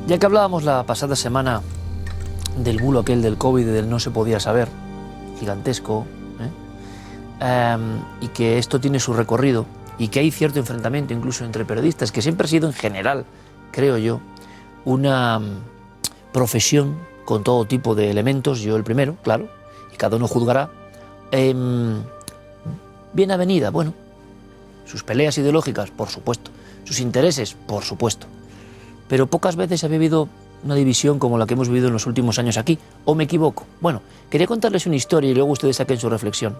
Ya que hablábamos la pasada semana del bulo aquel del COVID y del no se podía saber, gigantesco, y que esto tiene su recorrido y que hay cierto enfrentamiento incluso entre periodistas, que siempre ha sido en general, creo yo, una profesión con todo tipo de elementos, yo el primero, claro, y cada uno juzgará, bien avenida, bueno, sus peleas ideológicas, por supuesto, sus intereses, por supuesto, pero pocas veces ha vivido una división como la que hemos vivido en los últimos años aquí, ¿o me equivoco? Bueno, quería contarles una historia y luego ustedes saquen su reflexión.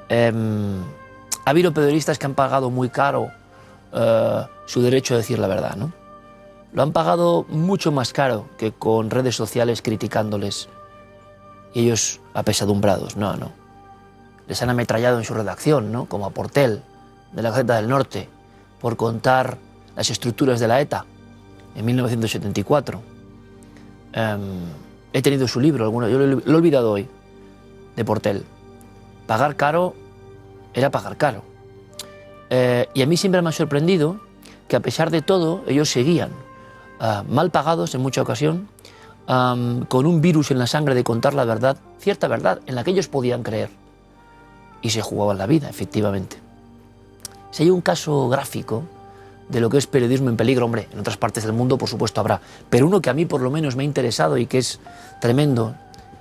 Ha habido periodistas que han pagado muy caro su derecho a decir la verdad, ¿no? Lo han pagado mucho más caro que con redes sociales criticándoles y ellos apesadumbrados, no. Les han ametrallado en su redacción, ¿no? Como a Portell, de la Gaceta del Norte, por contar las estructuras de la ETA en 1974. He tenido su libro, yo lo he olvidado hoy, de Portell. Pagar caro era pagar caro. Y a mí siempre me ha sorprendido que a pesar de todo ellos seguían mal pagados en mucha ocasión, con un virus en la sangre de contar la verdad, cierta verdad, en la que ellos podían creer. Y se jugaban la vida, efectivamente. Si hay un caso gráfico de lo que es periodismo en peligro, hombre, en otras partes del mundo por supuesto habrá, pero uno que a mí por lo menos me ha interesado y que es tremendo,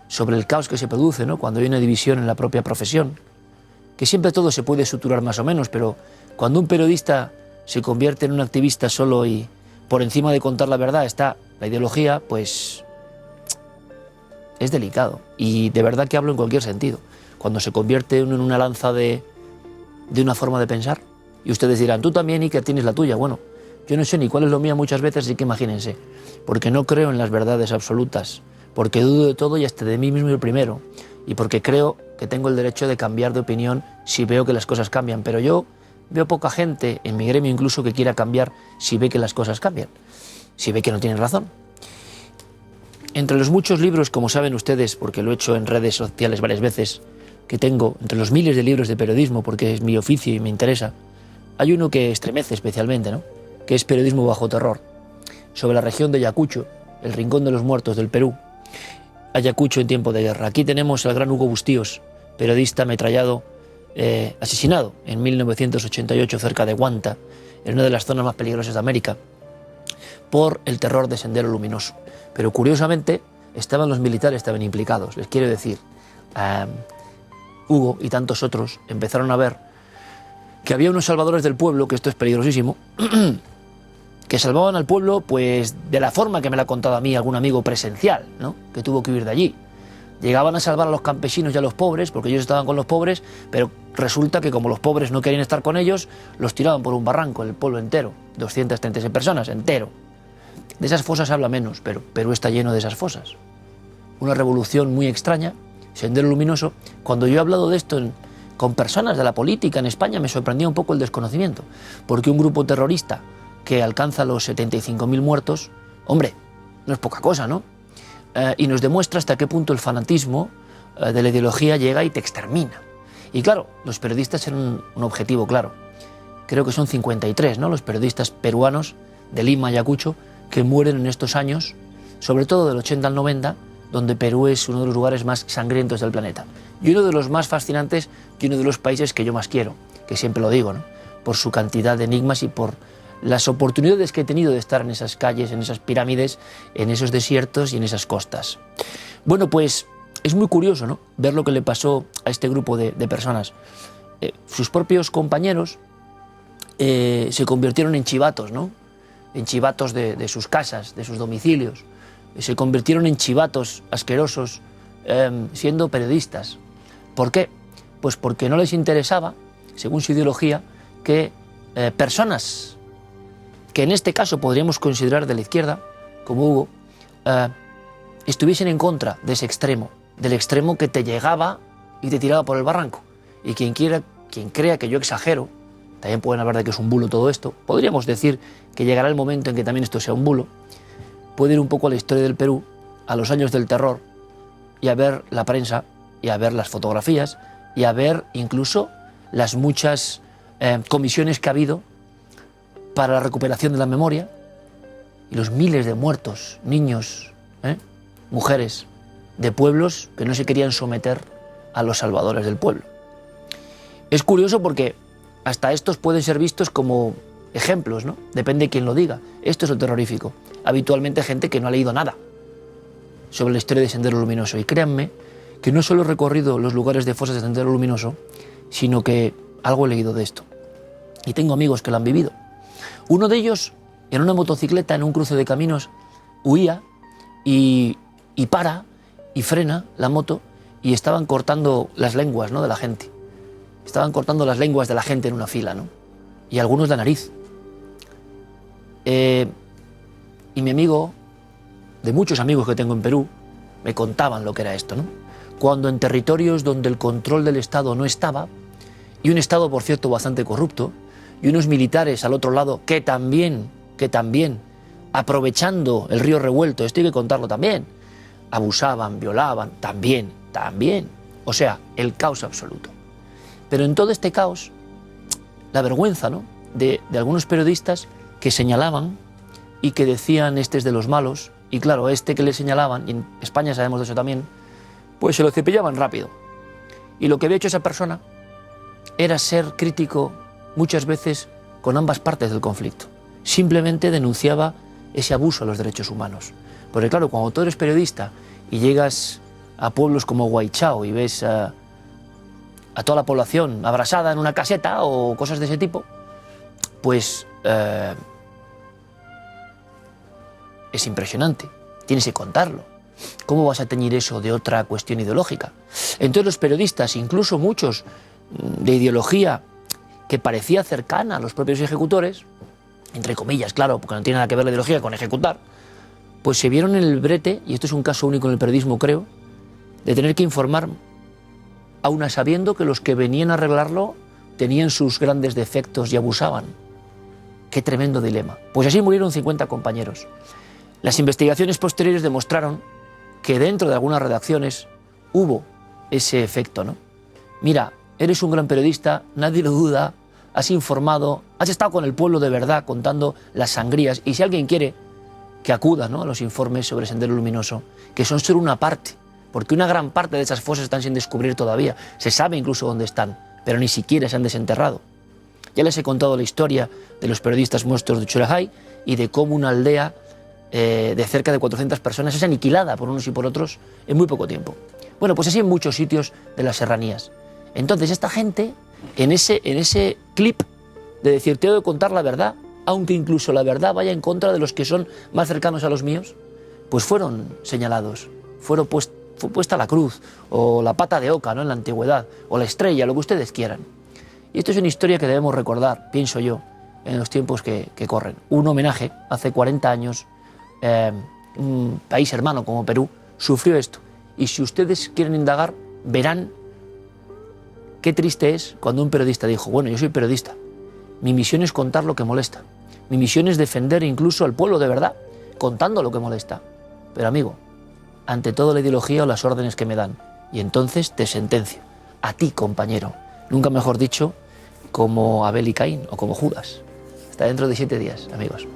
sobre el caos que se produce, ¿no? Cuando hay una división en la propia profesión, que siempre todo se puede suturar más o menos, pero cuando un periodista se convierte en un activista solo y por encima de contar la verdad está la ideología, pues es delicado. Y de verdad que hablo en cualquier sentido. Cuando se convierte uno en una lanza de una forma de pensar, y ustedes dirán, tú también, Iker, tienes la tuya. Bueno, yo no sé ni cuál es lo mía muchas veces, así que imagínense, porque no creo en las verdades absolutas, porque dudo de todo y hasta de mí mismo el primero, y porque creo que tengo el derecho de cambiar de opinión si veo que las cosas cambian, pero yo veo poca gente, en mi gremio incluso, que quiera cambiar si ve que las cosas cambian, si ve que no tienen razón. Entre los muchos libros, como saben ustedes, porque lo he hecho en redes sociales varias veces, que tengo, entre los miles de libros de periodismo, porque es mi oficio y me interesa, hay uno que estremece especialmente, ¿no? Que es Periodismo bajo terror, sobre la región de Ayacucho, el rincón de los muertos del Perú, Ayacucho en tiempo de guerra. Aquí tenemos al gran Hugo Bustíos, periodista ametrallado, asesinado en 1988 cerca de Guanta, en una de las zonas más peligrosas de América, por el terror de Sendero Luminoso. Pero curiosamente, los militares estaban implicados. Les quiero decir, Hugo y tantos otros empezaron a ver que había unos salvadores del pueblo, que esto es peligrosísimo, que salvaban al pueblo pues de la forma que me la ha contado a mí algún amigo presencial, ¿no? Que tuvo que huir de allí. Llegaban a salvar a los campesinos y a los pobres, porque ellos estaban con los pobres, pero resulta que como los pobres no querían estar con ellos, los tiraban por un barranco, el pueblo entero, 236 personas, entero. De esas fosas habla menos, pero Perú está lleno de esas fosas. Una revolución muy extraña, Sendero Luminoso. Cuando yo he hablado de esto con personas de la política en España, me sorprendía un poco el desconocimiento, porque un grupo terrorista que alcanza los 75.000 muertos, hombre, no es poca cosa, ¿no? Y nos demuestra hasta qué punto el fanatismo de la ideología llega y te extermina. Y claro, los periodistas eran un objetivo claro. Creo que son 53, ¿no?, los periodistas peruanos de Lima, Ayacucho, que mueren en estos años, sobre todo del 80 al 90, donde Perú es uno de los lugares más sangrientos del planeta. Y uno de los más fascinantes y uno de los países que yo más quiero, que siempre lo digo, ¿no?, por su cantidad de enigmas y por las oportunidades que he tenido de estar en esas calles, en esas pirámides, en esos desiertos y en esas costas. Bueno, pues es muy curioso, ¿no?, ver lo que le pasó a este grupo de personas. Sus propios compañeros se convirtieron en chivatos, ¿no?, en chivatos de sus casas, de sus domicilios. Se convirtieron en chivatos asquerosos siendo periodistas. ¿Por qué? Pues porque no les interesaba, según su ideología, que personas que en este caso podríamos considerar de la izquierda, como Hugo, estuviesen en contra de ese extremo, del extremo que te llegaba y te tiraba por el barranco. Y quien crea que yo exagero, también pueden hablar de que es un bulo todo esto, podríamos decir que llegará el momento en que también esto sea un bulo, puede ir un poco a la historia del Perú, a los años del terror, y a ver la prensa, y a ver las fotografías, y a ver incluso las muchas comisiones que ha habido para la recuperación de la memoria, y los miles de muertos, niños, mujeres, de pueblos que no se querían someter a los salvadores del pueblo. Es curioso porque hasta estos pueden ser vistos como ejemplos, ¿no? Depende de quién lo diga. Esto es lo terrorífico. Habitualmente gente que no ha leído nada sobre la historia de Sendero Luminoso. Y créanme que no solo he recorrido los lugares de fosas de Sendero Luminoso, sino que algo he leído de esto. Y tengo amigos que lo han vivido. Uno de ellos, en una motocicleta, en un cruce de caminos, huía y para y frena la moto y estaban cortando las lenguas, ¿no?, de la gente. Estaban cortando las lenguas de la gente en una fila, ¿no? Y algunos la nariz. Y mi amigo, de muchos amigos que tengo en Perú, me contaban lo que era esto, ¿no? Cuando en territorios donde el control del Estado no estaba, y un Estado, por cierto, bastante corrupto, y unos militares al otro lado que también, aprovechando el río revuelto, esto hay que contarlo también, abusaban, violaban, también. O sea, el caos absoluto. Pero en todo este caos, la vergüenza, ¿no?, de algunos periodistas que señalaban y que decían este es de los malos, y claro, este que le señalaban, y en España sabemos de eso también, pues se lo cepillaban rápido. Y lo que había hecho esa persona era ser crítico muchas veces con ambas partes del conflicto. Simplemente denunciaba ese abuso a los derechos humanos. Porque claro, cuando tú eres periodista y llegas a pueblos como Guaychao y ves a toda la población abrasada en una caseta o cosas de ese tipo, pues es impresionante, tienes que contarlo. ¿Cómo vas a teñir eso de otra cuestión ideológica? Entonces los periodistas, incluso muchos de ideología que parecía cercana a los propios ejecutores, entre comillas, claro, porque no tiene nada que ver la ideología con ejecutar, pues se vieron en el brete, y esto es un caso único en el periodismo, creo, de tener que informar, aun sabiendo que los que venían a arreglarlo tenían sus grandes defectos y abusaban. Qué tremendo dilema. Pues así murieron 50 compañeros. Las investigaciones posteriores demostraron que dentro de algunas redacciones hubo ese efecto, ¿no? Mira, eres un gran periodista, nadie lo duda, has informado, has estado con el pueblo de verdad contando las sangrías, y si alguien quiere que acuda, ¿no?, a los informes sobre Sendero Luminoso, que son solo una parte, porque una gran parte de esas fosas están sin descubrir todavía, se sabe incluso dónde están, pero ni siquiera se han desenterrado. Ya les he contado la historia de los periodistas muertos de Churajay y de cómo una aldea de cerca de 400 personas es aniquilada por unos y por otros en muy poco tiempo. Bueno, pues así en muchos sitios de las serranías. Entonces esta gente, en ese clip de decir tengo que contar la verdad, aunque incluso la verdad vaya en contra de los que son más cercanos a los míos, pues fueron señalados, fue puesta la cruz, o la pata de oca, ¿no?, en la antigüedad, o la estrella, lo que ustedes quieran. Y esto es una historia que debemos recordar, pienso yo, en los tiempos que corren. Un homenaje, hace 40 años, un país hermano como Perú sufrió esto. Y si ustedes quieren indagar, verán qué triste es cuando un periodista dijo, bueno, yo soy periodista, mi misión es contar lo que molesta, mi misión es defender incluso al pueblo de verdad, contando lo que molesta. Pero amigo, ante todo la ideología o las órdenes que me dan, y entonces te sentencio, a ti compañero, nunca mejor dicho, como Abel y Caín o como Judas. Hasta dentro de 7 días, amigos.